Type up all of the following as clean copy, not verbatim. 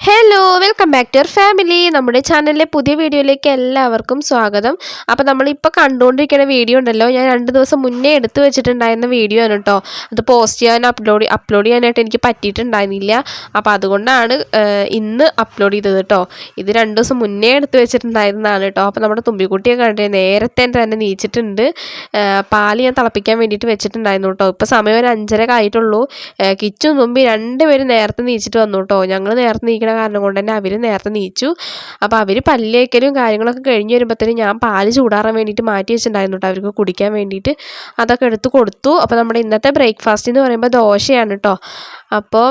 Hello welcome back to your family. നമ്മുടെ ചാനലിലെ പുതിയ വീഡിയോയിലേക്ക് എല്ലാവർക്കും സ്വാഗതം. അപ്പോൾ നമ്മളിപ്പോൾ കണ്ടുകൊണ്ടിരിക്കുന്ന വീഡിയോ ഉണ്ടല്ലോ, ഞാൻ 2 ദിവസം മുന്നേ എടുത്തു വെച്ചിട്ടുണ്ടായിരുന്ന വീഡിയോ ആണ് കേട്ടോ. അത് പോസ്റ്റ് ചെയ്യാൻ അപ്ലോഡ് ചെയ്യാനായിട്ട് എനിക്ക് പറ്റിയിട്ടുണ്ടായിരുന്നില്ല. അപ്പോൾ അതുകൊണ്ടാണ് ഇന്ന് അപ്ലോഡ് ചെയ്തത് കേട്ടോ. ഇത് 2 ദിവസം മുന്നേ എടുത്തു വെച്ചിട്ടുണ്ടായിരുന്നതാണ് കേട്ടോ. അപ്പോൾ നമ്മുടെ തുമ്പിക്കുട്ടിയെ കണ്ടേ നേരത്തെ തന്നെ നീച്ചിട്ടുണ്ട്. പാല് ഞാൻ തിളപ്പിക്കാൻ വേണ്ടിയിട്ട് വെച്ചിട്ടുണ്ടായിരുന്നു കേട്ടോ. ഇപ്പോൾ സമയം ഒരു 5:30 ആയിട്ടുള്ളൂ. കിച്ചും തുമ്പി രണ്ടുപേരും നേരത്തെ നീച്ചിട്ട് വന്നു കേട്ടോ. ഞങ്ങൾ നേരത്തെ നീക്കണ കാരണം കൊണ്ട് തന്നെ അവർ നേരത്തെ നീച്ചു. അപ്പോൾ അവർ പല്ല് തേക്കലും കാര്യങ്ങളൊക്കെ കഴിഞ്ഞ് വരുമ്പോഴത്തേനും ഞാൻ പാല് ചൂടാറാൻ വേണ്ടിയിട്ട് മാറ്റി വെച്ചിട്ടുണ്ടായിരുന്നു കേട്ടോ, അവർക്ക് കുടിക്കാൻ വേണ്ടിയിട്ട്. അതൊക്കെ എടുത്ത് കൊടുത്തു. അപ്പോൾ നമ്മുടെ ഇന്നത്തെ ബ്രേക്ക്ഫാസ്റ്റ് എന്ന് പറയുമ്പോൾ ദോശയാണ് കേട്ടോ. അപ്പോൾ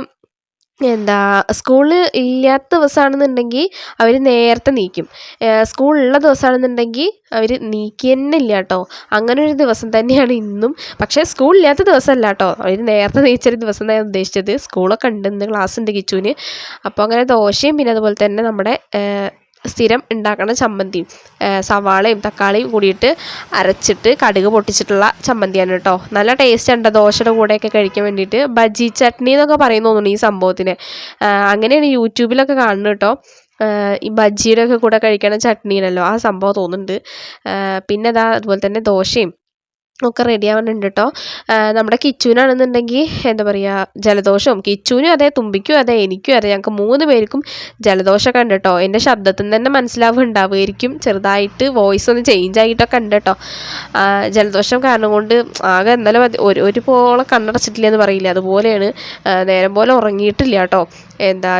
സ്കൂളിൽ ഇല്ലാത്ത ദിവസമാണെന്നുണ്ടെങ്കിൽ അവർ നേരത്തെ നീക്കും. സ്കൂളുള്ള ദിവസമാണെന്നുണ്ടെങ്കിൽ അവർ നീക്കി തന്നെ ഇല്ല കേട്ടോ. അങ്ങനെ ഒരു ദിവസം തന്നെയാണ് ഇന്നും. പക്ഷേ സ്കൂളില്ലാത്ത ദിവസമല്ല കേട്ടോ, അവർ നേരത്തെ നീച്ചൊരു ദിവസം ഞാൻ ഉദ്ദേശിച്ചത്. സ്കൂളൊക്കെ ഉണ്ട്, ഇന്ന് ക്ലാസ് ഉണ്ട് കിച്ചുവിന്. അപ്പോൾ അങ്ങനെ ദോശയും പിന്നെ അതുപോലെ തന്നെ നമ്മുടെ സ്ഥിരം ഉണ്ടാക്കുന്ന ചമ്മന്തിയും സവാളയും തക്കാളിയും കൂടിയിട്ട് അരച്ചിട്ട് കടുക് പൊട്ടിച്ചിട്ടുള്ള ചമ്മന്തിയാണ് കേട്ടോ. നല്ല ടേസ്റ്റ് ഉണ്ട് ദോശയുടെ കൂടെയൊക്കെ കഴിക്കാൻ വേണ്ടിയിട്ട്. ബജി ചട്നി എന്നൊക്കെ പറയുന്നു തോന്നുന്നു ഈ സംഭവത്തിന്. അങ്ങനെയാണ് യൂട്യൂബിലൊക്കെ കാണുന്നത് കേട്ടോ. ഈ ബജിയുടെ ഒക്കെ കൂടെ കഴിക്കണ ചട്നിയാണല്ലോ ആ സംഭവം തോന്നുന്നുണ്ട്. പിന്നെ അതുപോലെ തന്നെ ദോശയും ഒക്കെ റെഡി ആവുന്നുണ്ട് കേട്ടോ. നമ്മുടെ കിച്ചുവിനാണെന്നുണ്ടെങ്കിൽ ജലദോഷവും, കിച്ചുവിനും അതെ തുമ്പിക്കും അതെ എനിക്കും അതെ, ഞങ്ങൾക്ക് 3 പേർക്കും ജലദോഷമൊക്കെ ഉണ്ട് കേട്ടോ. എൻ്റെ ശബ്ദത്തിൽ നിന്ന് തന്നെ മനസ്സിലാവുന്നുണ്ടാവുമായിരിക്കും, ചെറുതായിട്ട് വോയിസ് ഒന്ന് ചേഞ്ച് ആയിട്ടൊക്കെ ഉണ്ട് കേട്ടോ. ജലദോഷം കാരണം കൊണ്ട് ആകെ എന്നാലും ഒരു പോളെ കണ്ണടച്ചിട്ടില്ല എന്ന് പറയില്ല, അതുപോലെയാണ്. നേരം പോലെ ഉറങ്ങിയിട്ടില്ല കേട്ടോ.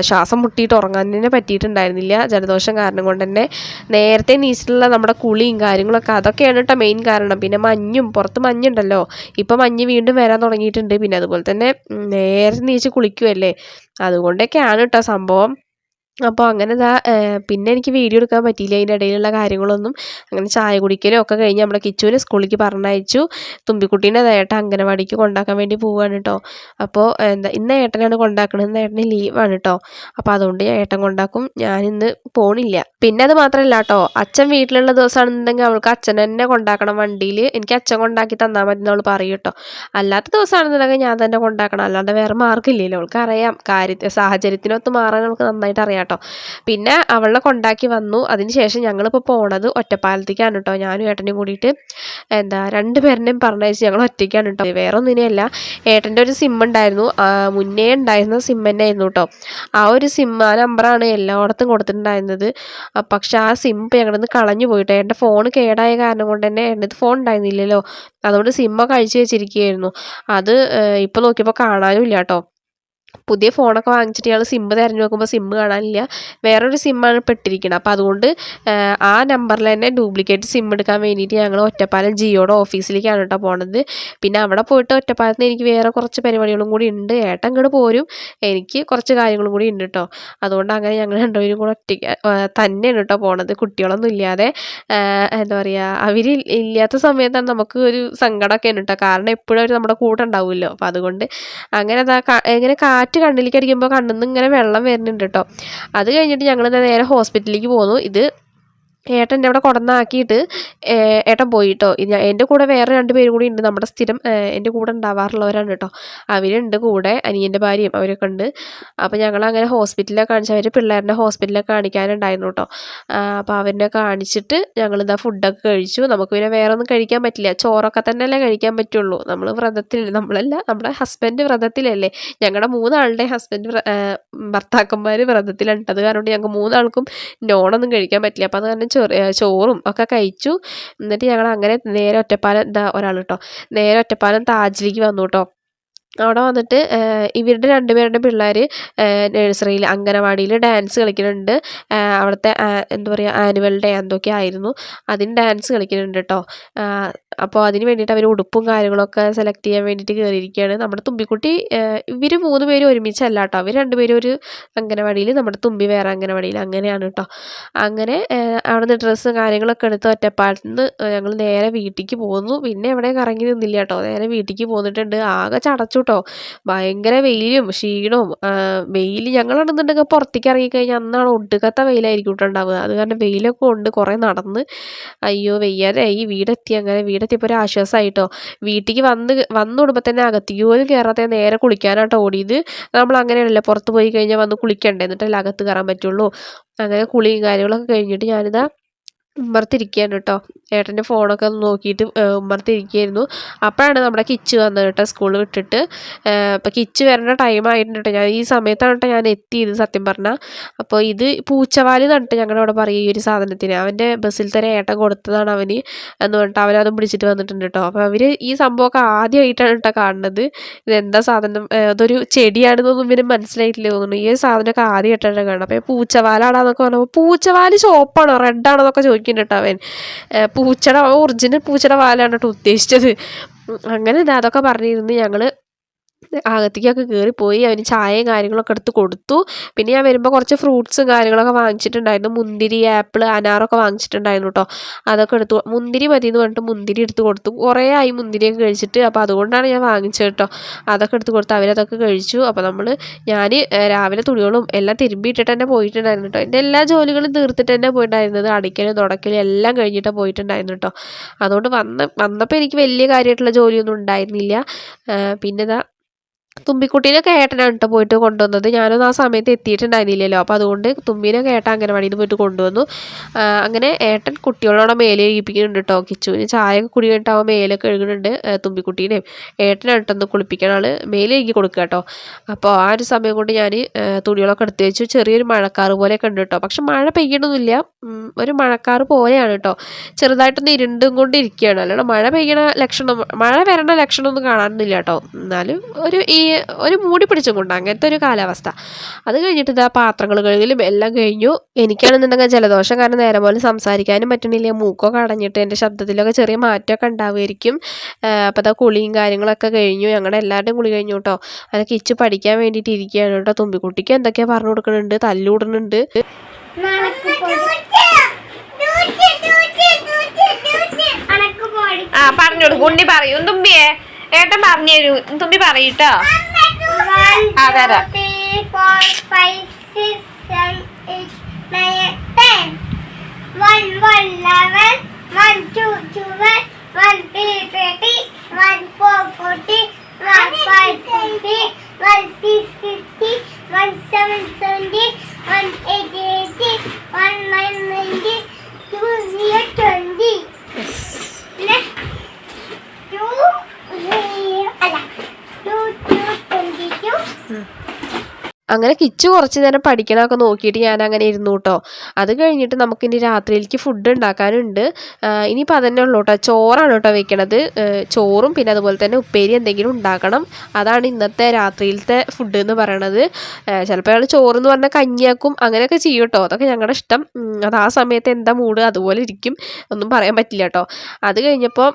ശ്വാസം മുട്ടിയിട്ട് ഉറങ്ങാൻ തന്നെ പറ്റിയിട്ടുണ്ടായിരുന്നില്ല ജലദോഷം കാരണം കൊണ്ട് തന്നെ. നേരത്തെ നീച്ചിട്ടുള്ള നമ്മുടെ കുളിയും കാര്യങ്ങളൊക്കെ അതൊക്കെയാണ് കേട്ടോ മെയിൻ കാരണം. പിന്നെ മഞ്ഞും, പുറത്ത് മഞ്ഞുണ്ടല്ലോ, ഇപ്പം മഞ്ഞ് വീണ്ടും വരാൻ തുടങ്ങിയിട്ടുണ്ട്. പിന്നെ അതുപോലെ തന്നെ നേരത്തെ നീച്ച് കുളിക്കുമല്ലേ, അതുകൊണ്ടൊക്കെയാണ് കേട്ടോ സംഭവം. അപ്പോൾ അങ്ങനെ പിന്നെ എനിക്ക് വീഡിയോ എടുക്കാൻ പറ്റിയില്ല അതിൻ്റെ ഇടയിലുള്ള കാര്യങ്ങളൊന്നും. അങ്ങനെ ചായ കുടിക്കലും ഒക്കെ കഴിഞ്ഞ് നമ്മുടെ കിച്ചുവിനെ സ്കൂളിലേക്ക് പറഞ്ഞയച്ചു. തുമ്പിക്കുട്ടീനെ ഏട്ടൻ അംഗനവാടിക്ക് കൊണ്ടാക്കാൻ വേണ്ടി പോവുകയാണ് കേട്ടോ. അപ്പോൾ ഇന്ന് ഏട്ടനാണ് കൊണ്ടാക്കുന്നത്, ഇന്ന് ഏട്ടന് ലീവാണ് കേട്ടോ. അപ്പോൾ അതുകൊണ്ട് ഏട്ടൻ കൊണ്ടാക്കും, ഞാനിന്ന് പോണില്ല. പിന്നെ അത് മാത്രമല്ല കേട്ടോ, അച്ഛൻ വീട്ടിലുള്ള ദിവസമാണെന്നുണ്ടെങ്കിൽ അവൾക്ക് അച്ഛൻ തന്നെ കൊണ്ടാക്കണം വണ്ടിയിൽ. എനിക്ക് അച്ഛൻ കൊണ്ടാക്കി തന്നാൽ മതി എന്നവൾ പറയും കേട്ടോ. അല്ലാത്ത ദിവസമാണെന്നുണ്ടെങ്കിൽ ഞാൻ തന്നെ കൊണ്ടാക്കണം, അല്ലാണ്ട് വേറെ മാർഗ്ഗമില്ലല്ലോ. അവൾക്ക് അറിയാം, സാഹചര്യത്തിനൊത്ത് മാറാൻ അവൾക്ക് നന്നായിട്ട് അറിയാം കേട്ടോ. പിന്നെ അവളെ കൊണ്ടാക്കി വന്നു. അതിന് ശേഷം ഞങ്ങളിപ്പോൾ പോണത് ഒറ്റപ്പാലത്തേക്കാണ് കേട്ടോ. ഞാനും ഏട്ടനും കൂടിയിട്ട് 2 പേരുടെയും പറഞ്ഞയച്ച് ഞങ്ങൾ ഒറ്റയ്ക്കാണ് കേട്ടോ. വേറെ ഒന്നിനെയല്ല, ഏട്ടൻ്റെ ഒരു സിം ഉണ്ടായിരുന്നു, മുന്നേ ഉണ്ടായിരുന്ന സിം തന്നെ ആയിരുന്നു കേട്ടോ. ആ ഒരു സിം, ആ നമ്പറാണ് എല്ലായിടത്തും കൊടുത്തിട്ടുണ്ടായിരുന്നത്. പക്ഷെ ആ സിം ഇപ്പോൾ ഞങ്ങളുടെ നിന്ന് കളഞ്ഞു പോയിട്ടോ. എൻ്റെ ഫോൺ കേടായ കാരണം കൊണ്ട് തന്നെ എൻ്റെ ഫോൺ ഉണ്ടായിരുന്നില്ലല്ലോ, അതുകൊണ്ട് സിമ്മൊക്കെ അഴിച്ചു വെച്ചിരിക്കുകയായിരുന്നു. അത് ഇപ്പോൾ നോക്കിയപ്പോൾ കാണാനും ഇല്ല കേട്ടോ. പുതിയ ഫോണൊക്കെ വാങ്ങിച്ചിട്ട് ഞങ്ങൾ സിം തിരഞ്ഞു നോക്കുമ്പോൾ സിം കാണാനില്ല, വേറൊരു സിമ്മാണ് പെട്ടിരിക്കുന്നത്. അപ്പോൾ അതുകൊണ്ട് ആ നമ്പറിൽ തന്നെ ഡ്യൂപ്ലിക്കേറ്റ് സിം എടുക്കാൻ വേണ്ടിയിട്ട് ഞങ്ങൾ ഒറ്റപ്പാലം ജിയോയുടെ ഓഫീസിലേക്കാണ് കേട്ടോ പോണത്. പിന്നെ അവിടെ പോയിട്ട് ഒറ്റപ്പാലത്ത് എനിക്ക് വേറെ കുറച്ച് പരിപാടികളും കൂടി ഉണ്ട്. ഏട്ടൻ ഇങ്ങോട്ട് പോരും, എനിക്ക് കുറച്ച് കാര്യങ്ങളും കൂടി ഉണ്ട് കേട്ടോ. അതുകൊണ്ട് അങ്ങനെ ഞങ്ങൾ 2 പേരും കൂടെ ഒറ്റയ്ക്ക് തന്നെയാണ് കേട്ടോ പോണത്, കുട്ടികളൊന്നും ഇല്ലാതെ. അവർ ഇല്ലാത്ത സമയത്താണ് നമുക്ക് ഒരു സങ്കടമൊക്കെയാണ് കേട്ടോ, കാരണം എപ്പോഴും അവർ നമ്മുടെ കൂടെ ഉണ്ടാവുമല്ലോ. അപ്പോൾ അതുകൊണ്ട് അങ്ങനെ എങ്ങനെ കാറ്റ് കണ്ണിലേക്ക് അടിക്കുമ്പോൾ കണ്ണിൽ നിന്ന് ഇങ്ങനെ വെള്ളം വരുന്നുണ്ട് കേട്ടോ. അത് കഴിഞ്ഞിട്ട് ഞങ്ങൾ നേരെ ഹോസ്പിറ്റലിലേക്ക് പോന്നു. ഇത് ഏട്ടൻ്റെ അവിടെ കൊണ്ടുവന്നാക്കിയിട്ട് ഏട്ടൻ പോയി കേട്ടോ. എൻ്റെ കൂടെ വേറെ 2 പേരും കൂടി ഉണ്ട്, നമ്മുടെ സ്ഥിരം എൻ്റെ കൂടെ ഉണ്ടാവാറുള്ളവരാണ് കേട്ടോ. അവരുണ്ട് കൂടെ, അനിയൻ്റെ ഭാര്യയും അവരൊക്കെ ഉണ്ട്. അപ്പോൾ ഞങ്ങളങ്ങനെ ഹോസ്പിറ്റലിലൊക്കെ കാണിച്ച്, അവർ പിള്ളേരുടെ ഹോസ്പിറ്റലിലൊക്കെ കാണിക്കാനുണ്ടായിരുന്നു കേട്ടോ. അപ്പോൾ അവരെ കാണിച്ചിട്ട് ഞങ്ങളിതാ ഫുഡൊക്കെ കഴിച്ചു. നമുക്ക് പിന്നെ വേറെ ഒന്നും കഴിക്കാൻ പറ്റില്ല, ചോറൊക്കെ തന്നെയല്ലേ കഴിക്കാൻ പറ്റുള്ളൂ. നമ്മൾ നമ്മളല്ല, നമ്മുടെ ഹസ്ബൻഡ് വ്രതത്തിലല്ലേ. ഞങ്ങളുടെ 3 ആളുടെ ഭർത്താക്കന്മാർ വ്രതത്തിലാണ്. അത് കാരണം ഞങ്ങൾക്ക് 3 ആൾക്കും നോണൊന്നും കഴിക്കാൻ പറ്റില്ല. അപ്പോൾ അത് കാരണം ചോറും ഒക്കെ കഴിച്ചു. എന്നിട്ട് ഞങ്ങൾ അങ്ങനെ നേരെ ഒറ്റപ്പാലം ഒരാൾ കേട്ടോ, നേരെ ഒറ്റപ്പാലം താജിലേക്ക് വന്നു കേട്ടോ. അവിടെ വന്നിട്ട് ഇവരുടെ 2 പേരുടെ പിള്ളേർ നഴ്സറിയിൽ, അംഗനവാടിയിൽ ഡാൻസ് കളിക്കുന്നുണ്ട്. അവിടുത്തെ ആനുവൽ ഡേ എന്തൊക്കെ ആയിരുന്നു, അതിന് ഡാൻസ് കളിക്കുന്നുണ്ട് കേട്ടോ. അപ്പോൾ അതിന് വേണ്ടിയിട്ട് അവർ ഉടുപ്പും കാര്യങ്ങളൊക്കെ സെലക്ട് ചെയ്യാൻ വേണ്ടിയിട്ട് കയറിയിരിക്കുകയാണ്. നമ്മുടെ തുമ്പിക്കുട്ടി, ഇവർ 3 പേരും ഒരുമിച്ചല്ല കേട്ടോ, അവർ 2 പേരും ഒരു അംഗനവാടിയിൽ, നമ്മുടെ തുമ്പി വേറെ അംഗനവാടിയിൽ, അങ്ങനെയാണ് കേട്ടോ. അങ്ങനെ അവിടെ നിന്ന് ഡ്രസ്സും കാര്യങ്ങളൊക്കെ എടുത്ത് ഒറ്റപ്പാലത്ത് നിന്ന് ഞങ്ങൾ നേരെ വീട്ടിലേക്ക് പോന്നു. പിന്നെ എവിടെ കറങ്ങി നിന്നില്ല കേട്ടോ, നേരെ വീട്ടിലേക്ക് പോന്നിട്ടുണ്ട്. ആകെ ചടച്ചു കേട്ടോ. ഭയങ്കര വെയിലും ക്ഷീണവും വെയിൽ ഞങ്ങളാണെന്നുണ്ടെങ്കിൽ പുറത്തേക്ക് ഇറങ്ങിക്കഴിഞ്ഞാൽ അന്നാണ് ഒടുക്കത്തെ വെയിലായിരിക്കും കേട്ടോ ഉണ്ടാവുക. അത് കാരണം വെയിലൊക്കെ കൊണ്ട് കുറേ നടന്ന് അയ്യോ വെയ്യാതായി അങ്ങനെ വീടെത്തിയപ്പോൾ ഒരു ആശ്വാസമായിട്ടോ. വീട്ടിലേക്ക് വന്നിടുമ്പോൾ തന്നെ അകത്തേക്ക് പോലും കയറാത്ത നേരെ കുളിക്കാനാട്ടോ ഓടിയത്. നമ്മൾ അങ്ങനെയാണല്ലോ പുറത്ത് പോയി കഴിഞ്ഞാൽ വന്ന് കുളിക്കണ്ടേ എന്നിട്ടല്ലേ അകത്ത് കയറാൻ പറ്റുള്ളൂ. അങ്ങനെ കുളിയും കാര്യങ്ങളൊക്കെ കഴിഞ്ഞിട്ട് ഞാനിതാ ഉമ്മർത്തിരിക്കുകയാണ് കേട്ടോ. ഏട്ടൻ്റെ ഫോണൊക്കെ ഒന്ന് നോക്കിയിട്ട് ഉമ്മർത്തിരിക്കുകയായിരുന്നു. അപ്പോഴാണ് നമ്മുടെ കിച്ച് വന്നത് കേട്ടോ സ്കൂളിൽ വിട്ടിട്ട്. അപ്പോൾ കിച്ച് വരേണ്ട ടൈം ആയിട്ടുണ്ട് കേട്ടോ. ഞാൻ ഈ സമയത്താണ് കേട്ടോ ഞാൻ എത്തിയത് സത്യം പറഞ്ഞാൽ. അപ്പോൾ ഇത് പൂച്ചവാല് എന്നിട്ട് ഞങ്ങളുടെ അവിടെ പറയും ഈ ഒരു സാധനത്തിന്. അവൻ്റെ ബസ്സിൽ തന്നെ ഏട്ടൻ കൊടുത്തതാണ് അവന് എന്ന് പറഞ്ഞിട്ട് അവനതും പിടിച്ചിട്ട് വന്നിട്ടുണ്ട് കേട്ടോ. അപ്പോൾ അവർ ഈ സംഭവമൊക്കെ ആദ്യമായിട്ടാണ് കേട്ടോ കാണുന്നത്. ഇതെന്താ സാധനം, അതൊരു ചെടിയാണെന്നൊന്നും ഇവന് മനസ്സിലായിട്ടില്ല തോന്നുന്നു. ഈ സാധനമൊക്കെ ആദ്യമായിട്ടാണ് കാണുന്നത്. അപ്പോൾ പൂച്ചവാലാടാന്നൊക്കെ പറഞ്ഞപ്പോൾ പൂച്ചവാല് ചോപ്പാണോ റെഡാണോ എന്നൊക്കെ ചോദിക്കുന്നുണ്ട് കേട്ടോ അവൻ. ഒറിജിനൽ പൂച്ചയുടെ വാലാണ് കേട്ടോ ഉദ്ദേശിച്ചത്. അങ്ങനെ അതൊക്കെ പറഞ്ഞിരുന്ന് ഞങ്ങൾ അകത്തേക്കൊക്കെ കയറിപ്പോയി. അവന് ചായയും കാര്യങ്ങളൊക്കെ എടുത്ത് കൊടുത്തു. പിന്നെ ഞാൻ വരുമ്പോൾ കുറച്ച് ഫ്രൂട്ട്സും കാര്യങ്ങളൊക്കെ വാങ്ങിച്ചിട്ടുണ്ടായിരുന്നു. മുന്തിരി, ആപ്പിൾ, അനാറൊക്കെ വാങ്ങിച്ചിട്ടുണ്ടായിരുന്നു കേട്ടോ. അതൊക്കെ മുന്തിരി മതി എന്ന് പറഞ്ഞിട്ട് മുന്തിരി എടുത്ത് കൊടുത്തു. കുറേ ആയി മുന്തിരിയൊക്കെ കഴിച്ചിട്ട്. അപ്പോൾ അതുകൊണ്ടാണ് ഞാൻ വാങ്ങിച്ചത് കേട്ടോ. അതൊക്കെ എടുത്ത് കൊടുത്ത് അവരതൊക്കെ കഴിച്ചു. അപ്പോൾ ഞാൻ രാവിലെ തുണികളും എല്ലാം തിരുമ്പിയിട്ടിട്ട് തന്നെ പോയിട്ടുണ്ടായിരുന്നു കേട്ടോ. എൻ്റെ എല്ലാ ജോലികളും തീർത്തിട്ട് തന്നെ പോയിട്ടുണ്ടായിരുന്നത്. അടിക്കലും തുടക്കലും എല്ലാം കഴിഞ്ഞിട്ടാണ് പോയിട്ടുണ്ടായിരുന്നു കേട്ടോ. അതുകൊണ്ട് വന്നപ്പോൾ എനിക്ക് വലിയ കാര്യമായിട്ടുള്ള ജോലിയൊന്നും ഉണ്ടായിരുന്നില്ല. പിന്നെ തുമ്പിക്കുട്ടീനൊക്കെ ഏട്ടനാണ് കേട്ടോ പോയിട്ട് കൊണ്ടുവന്നത്. ഞാനൊന്നും ആ സമയത്ത് എത്തിയിട്ടുണ്ടായിരുന്നില്ലല്ലോ. അപ്പോൾ അതുകൊണ്ട് തുമ്പീനൊക്കെ ഏട്ടൻ അംഗനവാടിയിൽ നിന്ന് പോയിട്ട് കൊണ്ടുവന്നു. അങ്ങനെ ഏട്ടൻ കുട്ടികളോടെ മേലെ കഴിപ്പിക്കുന്നുണ്ട് കേട്ടോ. കിച്ചുവിന് ചായ ഒക്കെ കുടി കഴിഞ്ഞിട്ട് അവൻ മേലെ കഴുകുന്നുണ്ട്. തുമ്പിക്കുട്ടീനെയും ഏട്ടനാണ് കേട്ടോ ഒന്ന് കുളിപ്പിക്കണ ആൾ മേലെ കഴുകി കൊടുക്കുക കേട്ടോ. അപ്പോൾ ആ ഒരു സമയം കൊണ്ട് ഞാൻ തുണികളൊക്കെ എടുത്ത് വെച്ചു. ചെറിയൊരു മഴക്കാറ് പോലെയൊക്കെ ഉണ്ട് കേട്ടോ. പക്ഷെ മഴ പെയ്യണമെന്നില്ല, ഒരു മഴക്കാറ് പോലെയാണ് കേട്ടോ. ചെറുതായിട്ടൊന്ന് ഇരുണ്ടും കൊണ്ടിരിക്കുകയാണ്. അല്ലാണ്ട് മഴ വരണ ലക്ഷണമൊന്നും കാണാനൊന്നുമില്ല കേട്ടോ. എന്നാലും ഒരു മൂടി പിടിച്ചും കൊണ്ട് അങ്ങനത്തെ ഒരു കാലാവസ്ഥ. അത് കഴിഞ്ഞിട്ട് ഇതാ പാത്രങ്ങൾ കഴുകലും എല്ലാം കഴിഞ്ഞു. എനിക്കാണെന്നുണ്ടെങ്കിൽ ജലദോഷം കാരണം നേരെ പോലെ സംസാരിക്കാനും പറ്റണില്ല. മൂക്കൊക്കെ അടഞ്ഞിട്ട് എൻ്റെ ശബ്ദത്തിലൊക്കെ ചെറിയ മാറ്റമൊക്കെ ഉണ്ടാവുമായിരിക്കും. അപ്പോൾ അതാ കുളിയും കാര്യങ്ങളൊക്കെ കഴിഞ്ഞു. ഞങ്ങളുടെ എല്ലാവരുടെയും കുളി കഴിഞ്ഞു കേട്ടോ. അതൊക്കെ ഇച്ച് പഠിക്കാൻ വേണ്ടിയിട്ട് ഇരിക്കുകയാണ് കേട്ടോ. തുമ്പിക്കുട്ടിക്ക് എന്തൊക്കെയാണ് പറഞ്ഞു കൊടുക്കുന്നുണ്ട്, തല്ലൂടുന്നുണ്ട്. പറഞ്ഞോളൂ കുണ്ടി പറയൂ തുമ്പിയെ. ഏട്ടൻ പറഞ്ഞു തരൂ, തുമ്പി പറയൂട്ടോ. അതെ അങ്ങനെ കിച്ചു കുറച്ച് നേരം പഠിക്കണമൊക്കെ നോക്കിയിട്ട് ഞാൻ അങ്ങനെ ഇരുന്നു കേട്ടോ. അത് കഴിഞ്ഞിട്ട് നമുക്കിനി രാത്രിയിലേക്ക് ഫുഡ് ഉണ്ടാക്കാനുണ്ട്. ഇനിയിപ്പോൾ അതന്നെ ഉള്ളൂ കേട്ടോ. ചോറാണ് കേട്ടോ വെക്കണത്. ചോറും പിന്നെ അതുപോലെ തന്നെ ഉപ്പേരി എന്തെങ്കിലും ഉണ്ടാക്കണം. അതാണ് ഇന്നത്തെ രാത്രിയിലത്തെ ഫുഡ് എന്ന് പറയണത്. ചിലപ്പോൾ ഞങ്ങൾ ചോറെന്ന് പറഞ്ഞാൽ കഞ്ഞിയാക്കും, അങ്ങനെയൊക്കെ ചെയ്യും കേട്ടോ. അതൊക്കെ ഞങ്ങളുടെ ഇഷ്ടം. അത് ആ സമയത്ത് എന്താ മൂഡ് അതുപോലെ ഇരിക്കും, ഒന്നും പറയാൻ പറ്റില്ല കേട്ടോ. അത് കഴിഞ്ഞപ്പോൾ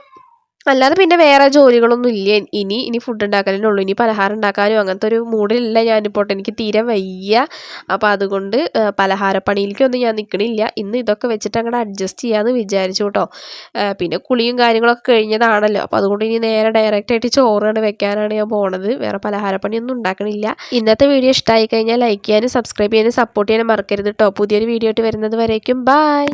അല്ലാതെ പിന്നെ വേറെ ജോലികളൊന്നും ഇല്ല. ഇനി ഫുഡ് ഉണ്ടാക്കാനേ ഉള്ളൂ. ഇനി പലഹാരം ഉണ്ടാക്കാനും അങ്ങനത്തെ ഒരു മൂഡിലല്ല ഞാനിപ്പോൾ. എനിക്ക് തീരെ വയ്യ. അപ്പോൾ അതുകൊണ്ട് പലഹാരപ്പണിയിലേക്കൊന്നും ഞാൻ നിൽക്കണില്ല. ഇന്ന് ഇതൊക്കെ വെച്ചിട്ട് അങ്ങോട്ട് അഡ്ജസ്റ്റ് ചെയ്യാമെന്ന് വിചാരിച്ചു കേട്ടോ. പിന്നെ കുളിയും കാര്യങ്ങളൊക്കെ കഴിഞ്ഞതാണല്ലോ. അപ്പോൾ അതുകൊണ്ട് ഇനി നേരെ ഡയറക്റ്റായിട്ട് ചോറാണ് വെക്കാനാണ് ഞാൻ പോണത്. വേറെ പലഹാരപ്പണിയൊന്നും ഉണ്ടാക്കണില്ല. ഇന്നത്തെ വീഡിയോ ഇഷ്ടമായി കഴിഞ്ഞാൽ ലൈക്ക് ചെയ്യാനും സബ്സ്ക്രൈബ് ചെയ്യാനും സപ്പോർട്ട് ചെയ്യാനും മറക്കരുത് കേട്ടോ. പുതിയൊരു വീഡിയോ ആയിട്ട് വരുന്നത് വരേക്കും ബൈ.